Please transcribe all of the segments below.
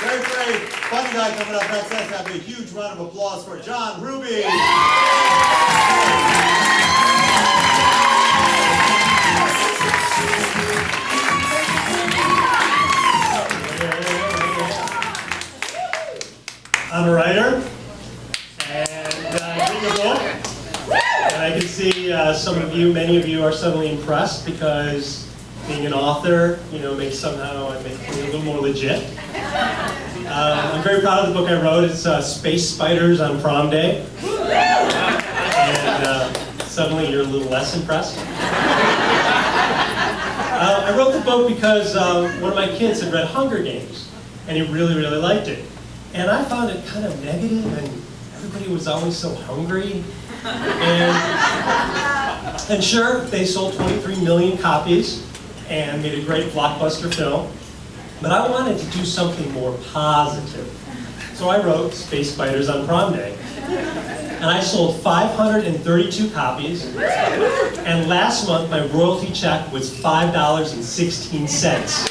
Great, great. Funny guy coming up next. Let's have a huge round of applause for John Hruby. I'm a writer, and I read a book, and I can see some of you, many of you are suddenly impressed because being an author, makes somehow make me a little more legit. I'm very proud of the book I wrote. It's Space Spiders on Prom Day, and suddenly you're a little less impressed. I wrote the book because one of my kids had read Hunger Games, and he really, really liked it. And I found it kind of negative, and everybody was always so hungry. And sure, they sold 23 million copies and made a great blockbuster film. But I wanted to do something more positive. So I wrote Space Spiders on Prom Day. And I sold 532 copies. And last month, my royalty check was $5.16.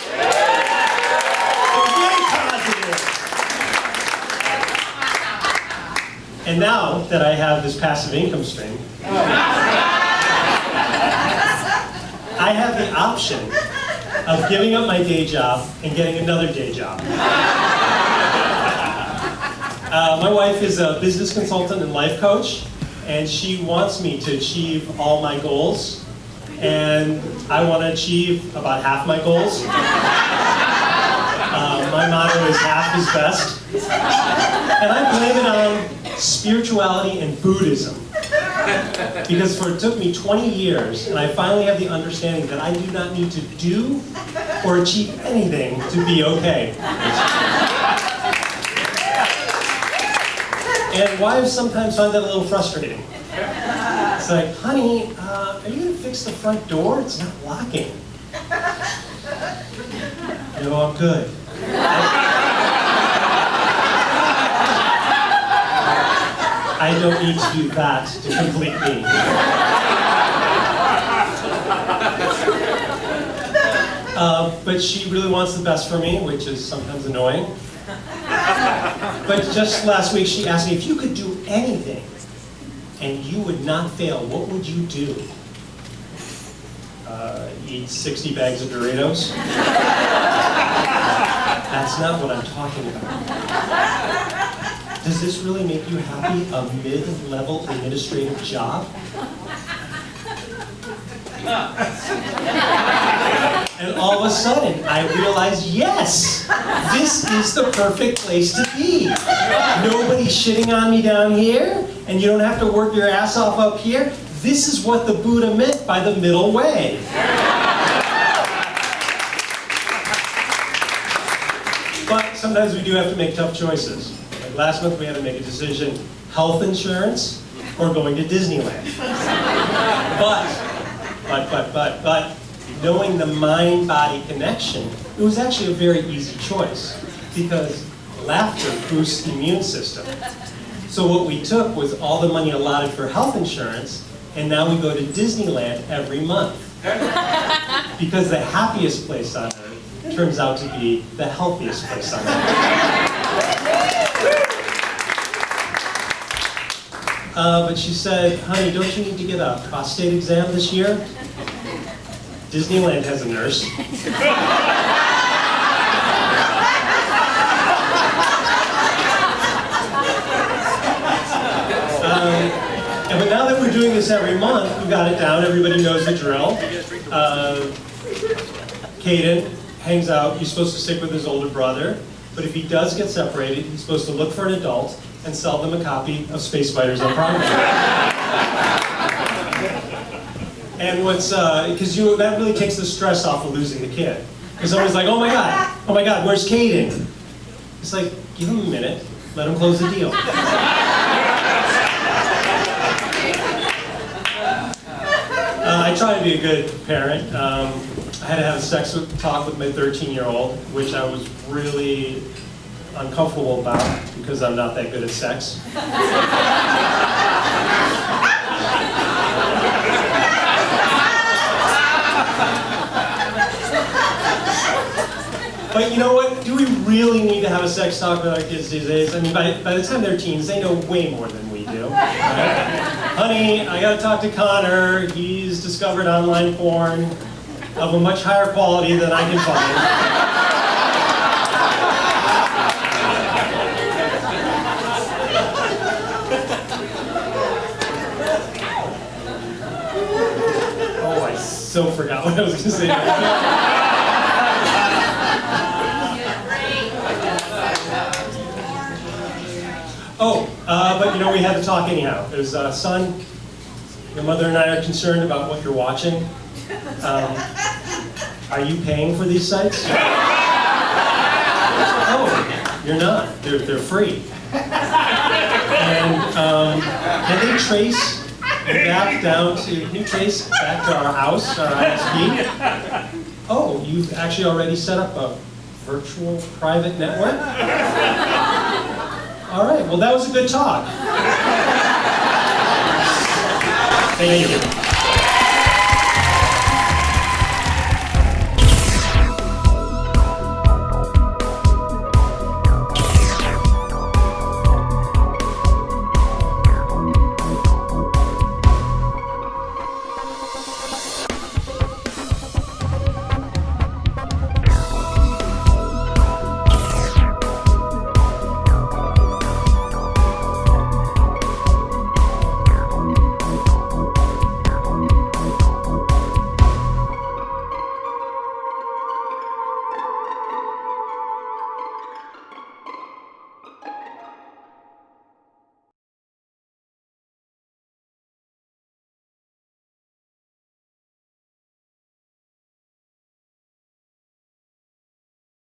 And now that I have this passive income stream, I have the option of giving up my day job and getting another day job. My wife is a business consultant and life coach, and she wants me to achieve all my goals, and I want to achieve about half my goals. My motto is half is best, and I blame it on spirituality and Buddhism. Because it took me 20 years, and I finally have the understanding that I do not need to do or achieve anything to be okay. And wives sometimes find that a little frustrating. It's like, honey, are you going to fix the front door? It's not locking. No, I'm good. I don't need to do that to complete me. But she really wants the best for me, which is sometimes annoying. But just last week she asked me, if you could do anything and you would not fail, what would you do? Eat 60 bags of Doritos? That's not what I'm talking about. Does this really make you happy, a mid-level administrative job? And all of a sudden, I realized, yes, this is the perfect place to be. Nobody's shitting on me down here, and you don't have to work your ass off up here. This is what the Buddha meant by the middle way. But sometimes we do have to make tough choices. Like last month we had to make a decision, health insurance or going to Disneyland. But, knowing the mind-body connection, it was actually a very easy choice because laughter boosts the immune system. So what we took was all the money allotted for health insurance, and now we go to Disneyland every month. Because the happiest place on earth turns out to be the healthiest place on earth. But she said, honey, don't you need to get a prostate exam this year? Disneyland has a nurse. But now that we're doing this every month, we got it down, everybody knows the drill. Caden hangs out, he's supposed to stick with his older brother, but if he does get separated, he's supposed to look for an adult and sell them a copy of Space Spiders on Prom Day. And because that really takes the stress off of losing the kid. Because someone's like, oh my God, where's Caden? It's like, give him a minute, let him close the deal. I try to be a good parent. I had to have a talk with my 13-year-old, which I was really uncomfortable about because I'm not that good at sex. But you know what? Do we really need to have a sex talk with our kids these days? I mean, by the time they're teens, they know way more than we do. Right? Honey, I gotta talk to Connor. He's discovered online porn of a much higher quality than I can find. So forgot what I was going to say. But you know, we had to talk anyhow. It was, son, your mother and I are concerned about what you're watching. Are you paying for these sites? Oh, you're not. They're free. And can they trace back down to, can you trace back to our house, our ISP? Oh, you've actually already set up a virtual private network? All right, well that was a good talk. Thank you.